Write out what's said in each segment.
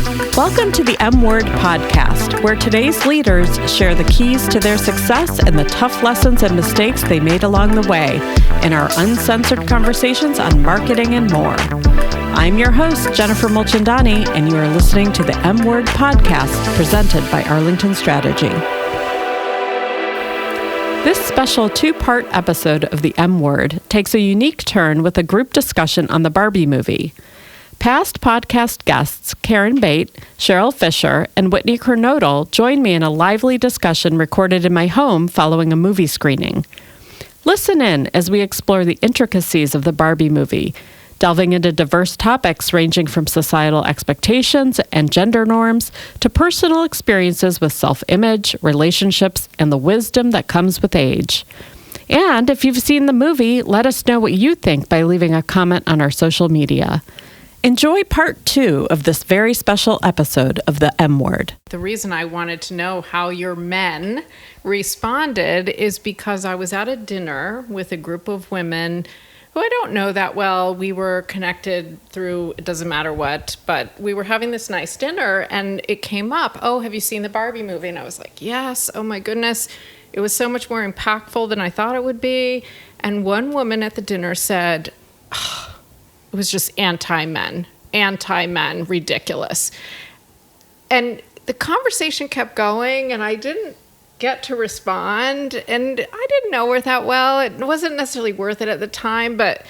Welcome to the M Word podcast, where today's leaders share the keys to their success and the tough lessons and mistakes they made along the way in our uncensored conversations on marketing and more. I'm your host, Jennifer Mulchandani, and you are listening to the M Word podcast presented by Arlington Strategy. This special two-part episode of the M Word takes a unique turn with a group discussion on the Barbie movie. Past podcast guests Karen Bate, Cheryl Fischer, and Whytni Kernodle joined me in a lively discussion recorded in my home following a movie screening. Listen in as we explore the intricacies of the Barbie movie, delving into diverse topics ranging from societal expectations and gender norms to personal experiences with self-image, relationships, and the wisdom that comes with age. And if you've seen the movie, let us know what you think by leaving a comment on our social media. Enjoy part 2 of this very special episode of the M Word. The reason I wanted to know how your men responded is because I was at a dinner with a group of women who I don't know that well. We were connected through, it doesn't matter what, but we were having this nice dinner and it came up, oh, have you seen the Barbie movie? And I was like, yes, oh my goodness. It was so much more impactful than I thought it would be. And one woman at the dinner said, oh, it was just anti-men, ridiculous. And the conversation kept going, and I didn't get to respond, and I didn't know her that well. It wasn't necessarily worth it at the time, but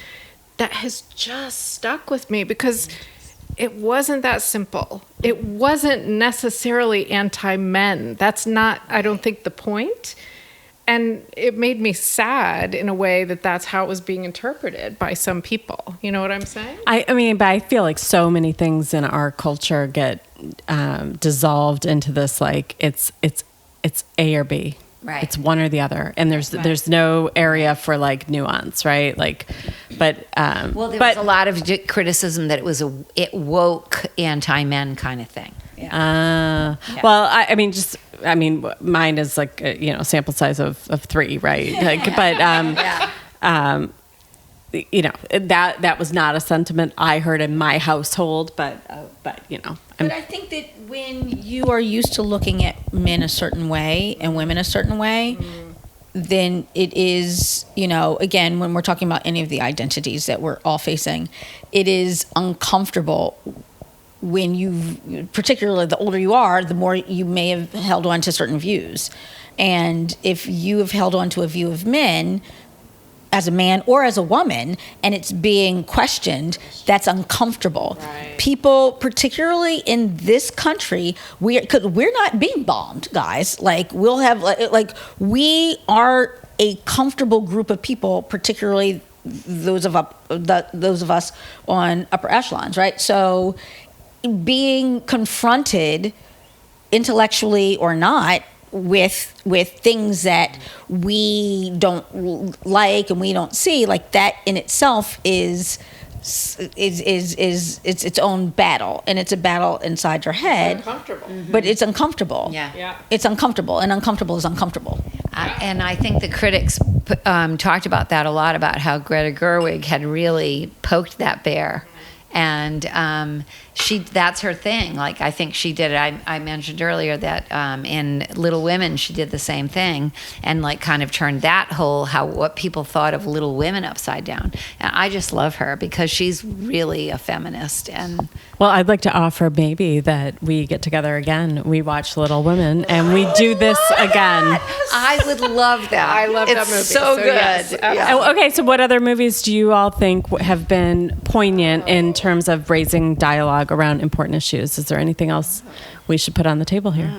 that has just stuck with me because it wasn't that simple. It wasn't necessarily anti-men. That's not, I don't think, the point. And it made me sad in a way that that's how it was being interpreted by some people. You know what I'm saying? I mean, but I feel like so many things in our culture get dissolved into this, like it's A or B. Right. It's one or the other. And there's no area for like nuance, right? Like, but well, there was a lot of criticism that it woke anti-men kind of thing. Yeah. Well, I mean, mine is like a, sample size of 3, right? Like, but that was not a sentiment I heard in my household, but But I think that when you are used to looking at men a certain way and women a certain way, then it is, again, when we're talking about any of the identities that we're all facing, it is uncomfortable when particularly the older you are, the more you may have held on to certain views. And if you have held on to a view of men as a man or as a woman, and it's being questioned, that's uncomfortable. Right. People, particularly in this country, because we're not being bombed, guys. Like we are a comfortable group of people, particularly those of us on upper echelons, right? So being confronted intellectually or not with things that we don't like and we don't see, like that in itself is its own battle, and it's a battle inside your head. It's uncomfortable. But it's uncomfortable. Yeah. It's uncomfortable, and uncomfortable is uncomfortable. And I think the critics talked about that a lot, about how Greta Gerwig had really poked that bear. And that's her thing. Like, I think she did it. I mentioned earlier that in Little Women, she did the same thing and like kind of turned that what people thought of Little Women upside down. And I just love her because she's really a feminist. And well, I'd like to offer maybe that we get together again. We watch Little Women and we do this again. I would love that. I love that movie. So good. Yes, yeah. Okay, so what other movies do you all think have been poignant in terms of raising dialogue around important issues? Is there anything else we should put on the table here?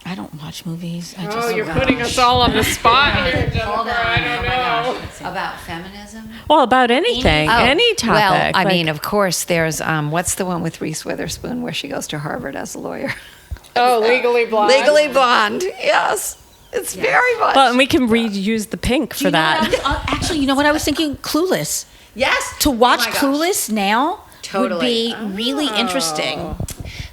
I don't watch movies. You're putting us all on the spot here, Jennifer. I don't know. About feminism? Well, about anything, any topic. Well, I mean, of course, there's, what's the one with Reese Witherspoon where she goes to Harvard as a lawyer? Oh, Legally Blonde. Legally Blonde, yes. It's very much. Well, and we can reuse the pink for that. Actually, you know what I was thinking? Clueless. Yes. To watch Clueless now totally would be really interesting.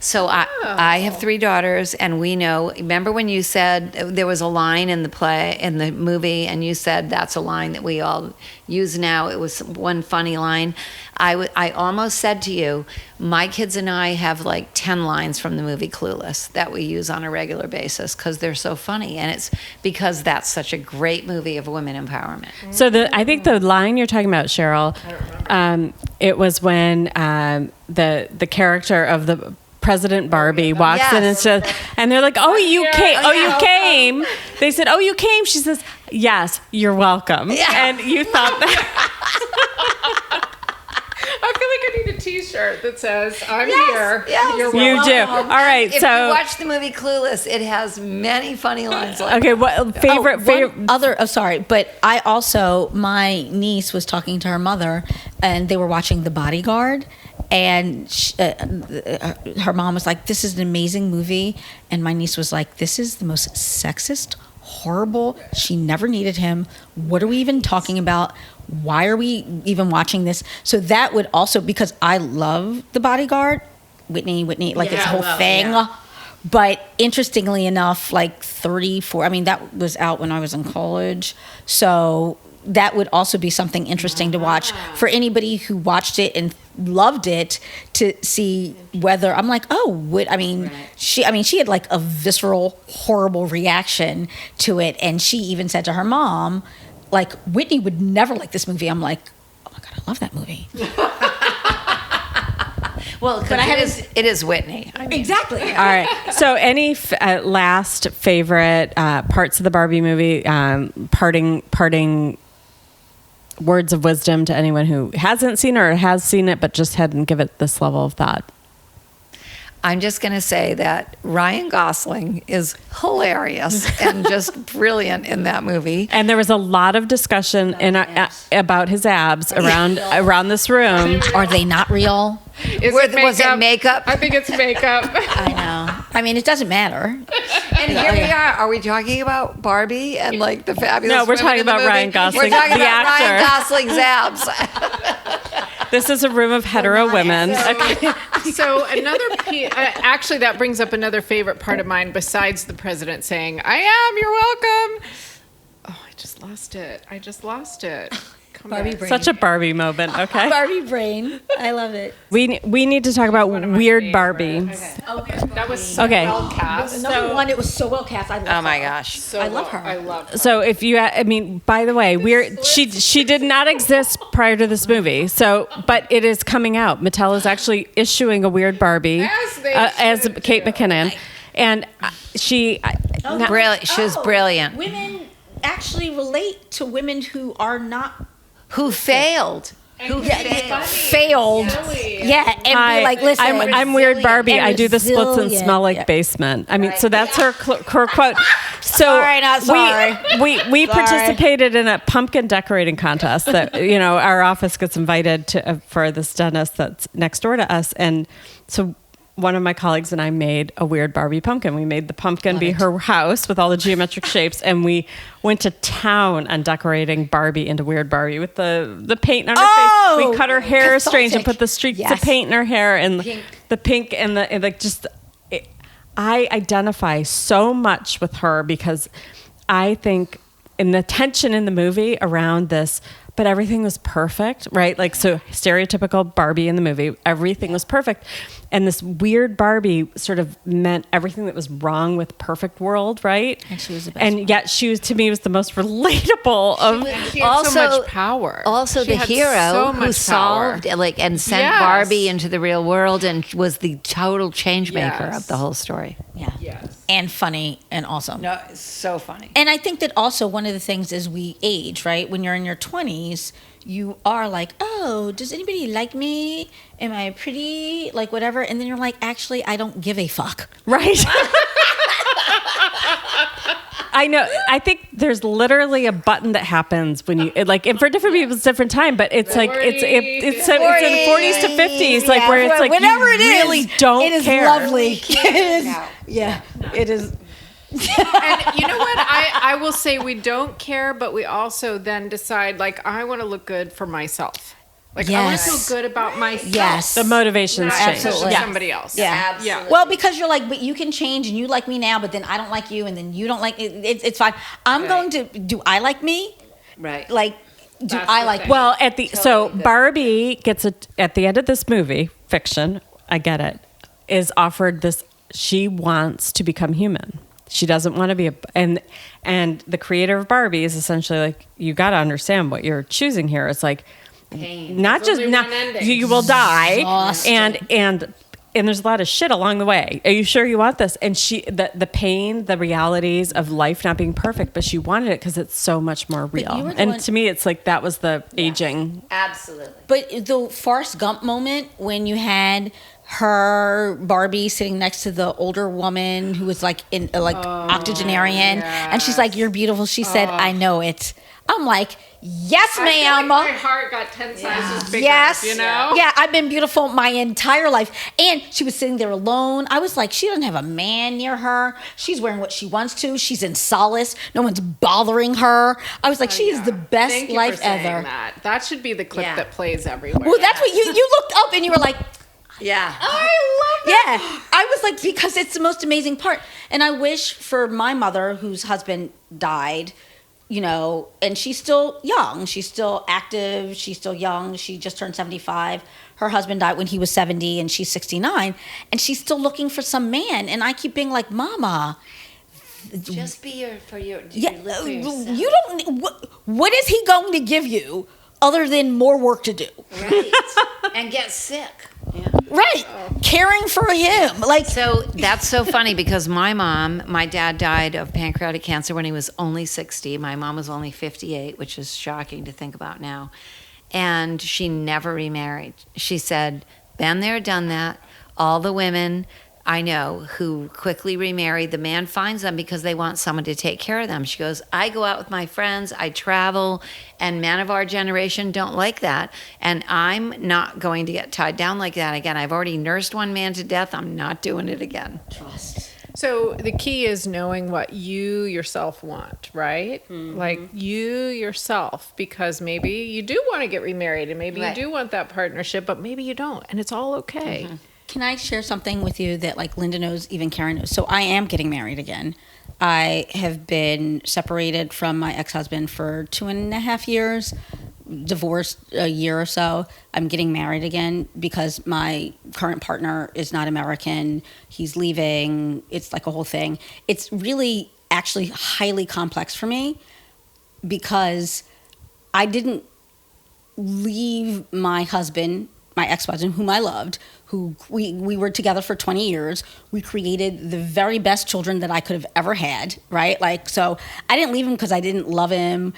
So I have 3 daughters, and we know. Remember when you said there was a line in the movie, and you said that's a line that we all use now. It was one funny line. I almost said to you, my kids and I have like 10 lines from the movie Clueless that we use on a regular basis because they're so funny, and it's because that's such a great movie of women empowerment. So I think the line you're talking about, Cheryl, it was when the character of the President Barbie walks in and they're like, "Oh, you came! Oh, you came!" They said, "Oh, you came." She says, "Yes, you're welcome." Yeah. And you thought that. I feel like I need a T-shirt that says, "I'm here." Yes. You're You welcome. do. All right. If so you watch the movie Clueless, it has many funny lines. Like okay, what favorite? Sorry, but I also, my niece was talking to her mother, and they were watching The Bodyguard, and her mom was like, "This is an amazing movie," and my niece was like, "This is the most sexist, horrible. She never needed him. What are we even talking about? Why are we even watching this?" So that would also, because I love The Bodyguard, Whytni, like this whole thing. Yeah. But interestingly enough, like 34, I mean, that was out when I was in college. So that would also be something interesting to watch for anybody who watched it and loved it, to see whether I'm like, she had like a visceral, horrible reaction to it. And she even said to her mom, like, Whytni would never like this movie. I'm like, oh my God, I love that movie. well, but it is Whytni. I mean. Exactly. All right. So, any last favorite parts of the Barbie movie? Parting words of wisdom to anyone who hasn't seen it or has seen it but just hadn't given it this level of thought. I'm just going to say that Ryan Gosling is hilarious and just brilliant in that movie. And there was a lot of discussion about his abs around this room. Are they not real? Was it makeup? I think it's makeup. I know. I mean, it doesn't matter. And here we are. Are we talking about Barbie and like the fabulous? No, we're talking about Ryan Gosling, We're talking the about actor. Ryan Gosling's abs. This is a room of hetero women. So another actually, that brings up another favorite part of mine besides the president saying, "I am, you're welcome." Oh, I just lost it. Barbie brain. Such a Barbie moment, okay? Barbie brain. I love it. We need to talk about weird Barbie. Okay. That was so Okay. well cast. Number one, it was so well cast. I love her. Oh my gosh. I love her. I love her. So if you, I mean, by the way, she did not exist prior to this movie. So, but it is coming out. Mattel is actually issuing a weird Barbie as Kate McKinnon, and she Brilliant. She was brilliant. Women actually relate to women who are not Who failed? failed. Yeah, and be like, listen, I'm weird Barbie. I do the splits and resilient. smell like basement. I mean, so that's her quote. So Sorry, not sorry. We participated in a pumpkin decorating contest that our office gets invited to for this dentist that's next door to us, and so one of my colleagues and I made a weird Barbie pumpkin. We made the pumpkin be her house with all the geometric shapes, and we went to town on decorating Barbie into weird Barbie with the paint on her face. We cut her hair strange and put the streaks of paint in her hair and the pink and I identify so much with her because I think in the tension in the movie around this, but everything was perfect, right? Like, so stereotypical Barbie in the movie, everything was perfect. And this weird Barbie sort of meant everything that was wrong with perfect world, right? And she was the best. And yet she was, to me, was the most relatable of. She had so much power. Also, She the had hero so who much solved power. and sent Yes. Barbie into the real world and was the total change maker Yes. of the whole story. Yeah. Yes. And funny and awesome. No, it's so funny. And I think that also one of the things is we age, right? When you're in your 20s, you are like, oh, does anybody like me? Am I pretty? Like, whatever. And then you're like, actually, I don't give a fuck. Right. I know. I think there's literally a button that happens when you and for different people, it's different time. But it's like it's in 40s to 50s, like where it's like whatever you it is, really don't it is care. lovely. It is. Yeah. It is. And you know what? I will say, we don't care, but we also then decide, like, I want to look good for myself. Right. And you know what? I will say, we don't care, but we also then decide, like, I want to look good for myself. Like, I want to feel good about myself. Yes. The motivation's Not changed. because of Yeah. somebody else. Yeah. Absolutely. Well, because you're like, but you can change and you like me now, but then I don't like you and then you don't like it's fine. I'm going to, do I like me? Right. Like, do That's I the like thing. Well, at the so Totally good. Barbie gets at the end of this movie, fiction, I get it, is offered this. She wants to become human. She doesn't want to be and the creator of Barbie is essentially like, you got to understand what you're choosing here. It's like Pain. not There's just only not one ending. you will die Exhausting. and there's a lot of shit along the way. Are you sure you want this? And the pain, the realities of life not being perfect, but she wanted it because it's so much more you real. were the And one- to me, it's like that was the aging. Absolutely. But the Forrest Gump moment when you had her Barbie sitting next to the older woman who was like in octogenarian, and she's like, "You're beautiful." She said, "I know it." I'm like, "Yes, I feel ma'am." like my heart got 10 sizes bigger, Yes. you know? Yeah, I've been beautiful my entire life. And she was sitting there alone. I was like, she doesn't have a man near her. She's wearing what she wants to. She's in solace. No one's bothering her. I was like, she is the best Thank you life for saying ever. That should be the clip Yeah. that plays everywhere. Well, that's what you looked up and you were like, Yeah. I love that. Yeah. I was like, because it's the most amazing part. And I wish for my mother, whose husband died, you know, and she's still young. She's still active. She's still young. She just turned 75. Her husband died when he was 70 and she's 69. And she's still looking for some man. And I keep being like, Mama, Just be your yeah, live for yourself. you don't, what is he going to give you other than more work to do? Right. And get sick. Yeah. Right. Caring for him. Like, So that's so funny because my dad died of pancreatic cancer when he was only 60. My mom was only 58, which is shocking to think about now. And she never remarried. She said, been there, done that. All the women I know who quickly remarry, the man finds them because they want someone to take care of them. She goes, I go out with my friends, I travel, and men of our generation don't like that. And I'm not going to get tied down like that again. I've already nursed one man to death. I'm not doing it again. So the key is knowing what you yourself want, right? Like you yourself, because maybe you do want to get remarried and maybe Right. you do want that partnership, but maybe you don't. And it's all okay. can I share something with you that like Linda knows, even Karen knows? So I am getting married again. I have been separated from my ex-husband for 2.5 years, divorced a year or so. I'm getting married again because my current partner is not American. He's leaving. It's like a whole thing. It's really actually highly complex for me because I didn't leave my husband, my ex-husband, whom I loved, who we were together for 20 years. We created the very best children that I could have ever had, right? Like, so I didn't leave him because I didn't love him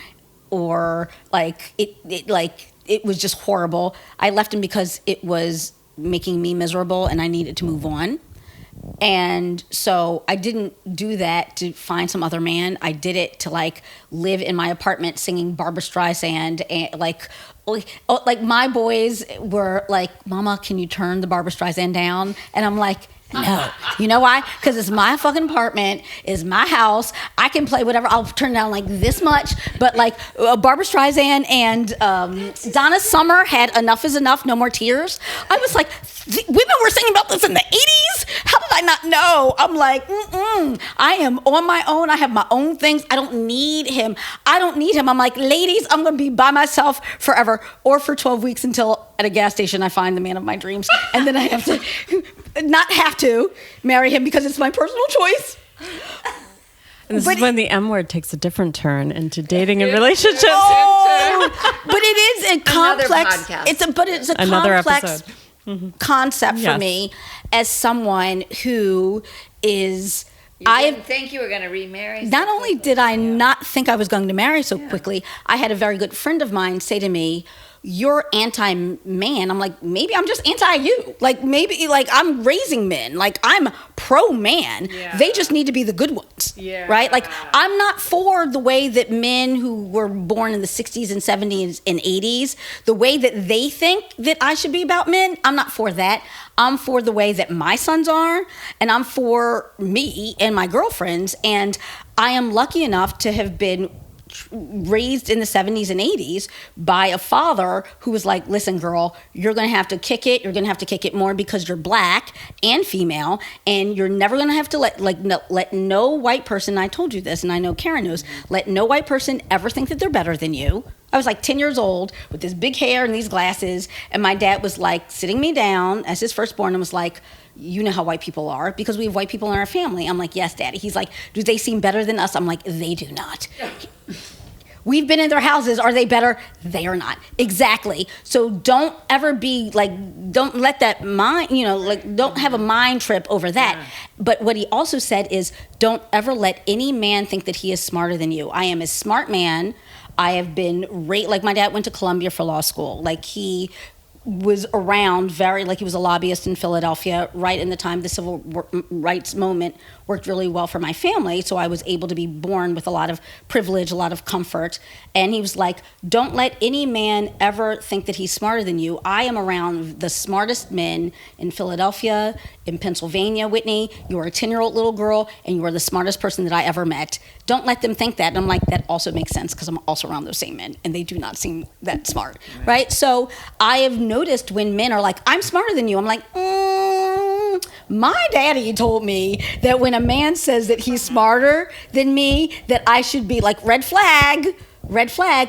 or like it was just horrible. I left him because it was making me miserable and I needed to move on. And so I didn't do that to find some other man. I did it to like live in my apartment singing Barbra Streisand and like my boys were like, Mama, can you turn the Barbra Streisand down? And I'm like, no. You know why? Because it's my fucking apartment, it's my house. I can play whatever. I'll turn it down like this much. But like Barbra Streisand and Donna Summer had Enough Is Enough, No More Tears. I was like, women were singing about this in the 80s? How did I not know? I'm like, I am on my own. I have my own things. I don't need him. I'm like, ladies, I'm going to be by myself forever or for 12 weeks until at a gas station I find the man of my dreams. And then I have to not have to marry him because it's my personal choice. And this is when the M word takes a different turn into dating and relationships. Oh, but it is a complex. podcast. It's a Another complex episode. concept for Yes. me as someone who is. You didn't think you were going to remarry? so Not only quickly. did I not think I was going to marry so quickly, I had a very good friend of mine say to me, "You're anti-man." I'm like, maybe I'm just anti-you. Like, maybe, like, I'm raising men. Like, I'm pro-man. Yeah. They just need to be the good ones. Yeah. Right? Like, I'm not for the way that men who were born in the 60s and 70s and 80s, the way that they think that I should be about men, I'm not for that. I'm for the way that my sons are, and I'm for me and my girlfriends. And I am lucky enough to have been raised in the 70s and 80s by a father who was like, listen, girl, you're going to have to kick it. You're going to have to kick it more because you're black and female, and you're never going to have to let no white person, I told you this, and I know Karen knows, let no white person ever think that they're better than you. I was like 10 years old with this big hair and these glasses, and my dad was like sitting me down as his firstborn and was like, you know how white people are because we have white people in our family. I'm like, yes, Daddy. He's like, do they seem better than us? I'm like, they do not. We've been in their houses. Are they better? They are not. Exactly. So don't ever be like, don't let that mind, don't have a mind trip over that. Yeah. But what he also said is, don't ever let any man think that he is smarter than you. I am a smart man. I have been like my dad went to Columbia for law school. Like he was around he was a lobbyist in Philadelphia right in the time the civil rights movement worked really well for my family. So I was able to be born with a lot of privilege, a lot of comfort. And he was like, don't let any man ever think that he's smarter than you. I am around the smartest men in Philadelphia, in Pennsylvania, Whytni. You are a 10-year-old little girl and you are the smartest person that I ever met. Don't let them think that. And I'm like, that also makes sense because I'm also around those same men and they do not seem that smart, right? So I have noticed when men are like, I'm smarter than you, I'm like, my daddy told me that when a man says that he's smarter than me, that I should be like, red flag,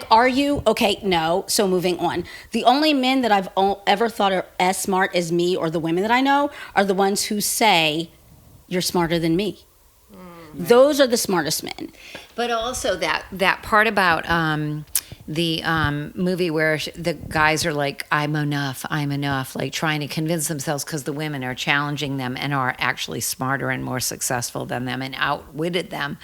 are you? Okay, no, so moving on. The only men that I've ever thought are as smart as me, or the women that I know, are the ones who say, you're smarter than me. Those are the smartest men. But also that part about the movie where the guys are like, I'm enough, like trying to convince themselves because the women are challenging them and are actually smarter and more successful than them and outwitted them.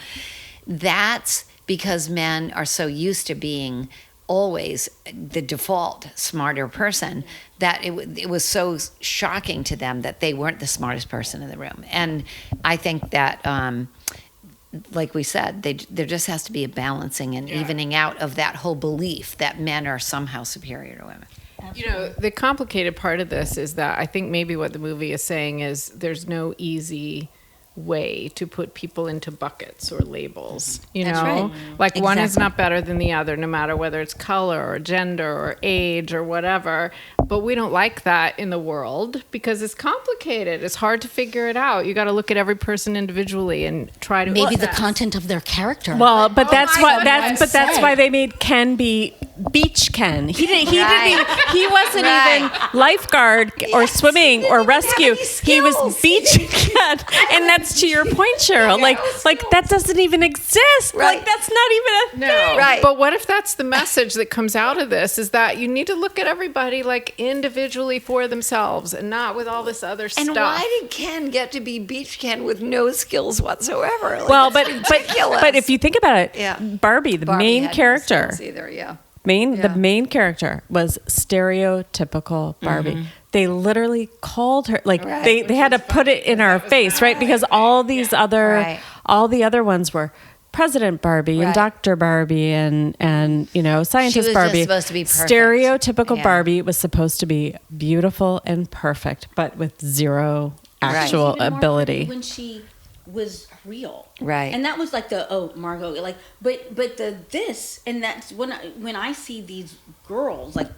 That's because men are so used to being always the default smarter person that it was so shocking to them that they weren't the smartest person in the room. And I think that like we said, there just has to be a balancing and evening out of that whole belief that men are somehow superior to women. Absolutely. The complicated part of this is that I think maybe what the movie is saying is there's no easy way to put people into buckets or labels, That's right. Like one is not better than the other, no matter whether it's color or gender or age or whatever. But we don't like that in the world because it's complicated. It's hard to figure it out. You got to look at every person individually and try to maybe the content of their character. Well, but that's why they made Ken be Beach Ken. He wasn't even lifeguard or swimming or rescue. He was Beach Ken, and that's to your point, Cheryl. Like that doesn't even exist. Right. Like that's not even a thing. Right. But what if that's the message that comes out of this? Is that you need to look at everybody like individually for themselves and not with all this other stuff. And why did Ken get to be Beach Ken with no skills whatsoever? Like, Well, but if you think about it, Barbie, the main character. The main character was stereotypical Barbie. Mm-hmm. They literally called her they had to put it in our face, right? Because all the other ones were President Barbie and Dr. Barbie and Scientist Barbie. Just supposed to be perfect. Stereotypical Barbie was supposed to be beautiful and perfect, but with zero actual ability. When she was real, right? And that was like Margot, but this and that's when I see these girls, and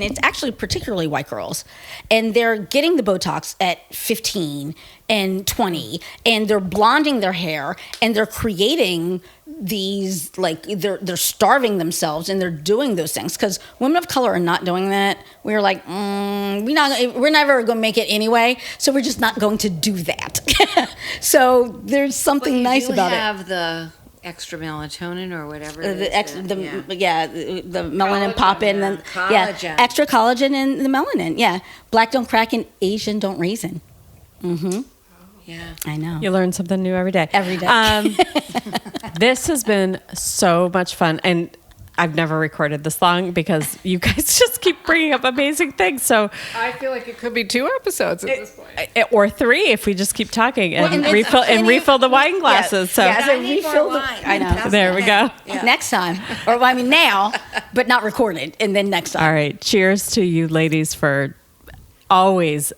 it's actually particularly white girls, and they're getting the Botox at 15 and 20, and they're blonding their hair, and they're creating these they're starving themselves, and they're doing those things because women of color are not doing that. We're like, we're never going to make it anyway, so we're just not going to do that. So there's something nice about it. You have the extra melatonin or whatever. The melanin pop in, and extra collagen and the melanin. Yeah, black don't crack and Asian don't raisin. Mm-hmm. Yeah, I know. You learn something new every day. Every day. This has been so much fun, and I've never recorded this long because you guys just keep bringing up amazing things. So I feel like it could be 2 episodes at this point, or 3 if we just keep talking and refill the wine glasses. Refill the wine. I know. There we go. Yeah. Next time, now, but not recorded, and then next time. All right. Cheers to you, ladies, for always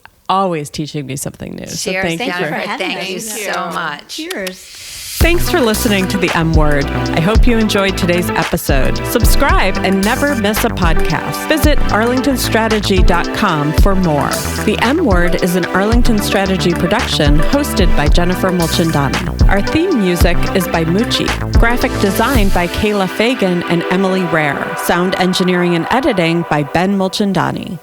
teaching me something new. Cheers. So thank you. Thank you so much. Cheers. Thanks for listening to The M Word. I hope you enjoyed today's episode. Subscribe and never miss a podcast. Visit arlingtonstrategy.com for more. The M Word is an Arlington Strategy production hosted by Jennifer Mulchandani. Our theme music is by Moochie. Graphic design by Kayla Fagan and Emily Rare. Sound engineering and editing by Ben Mulchandani.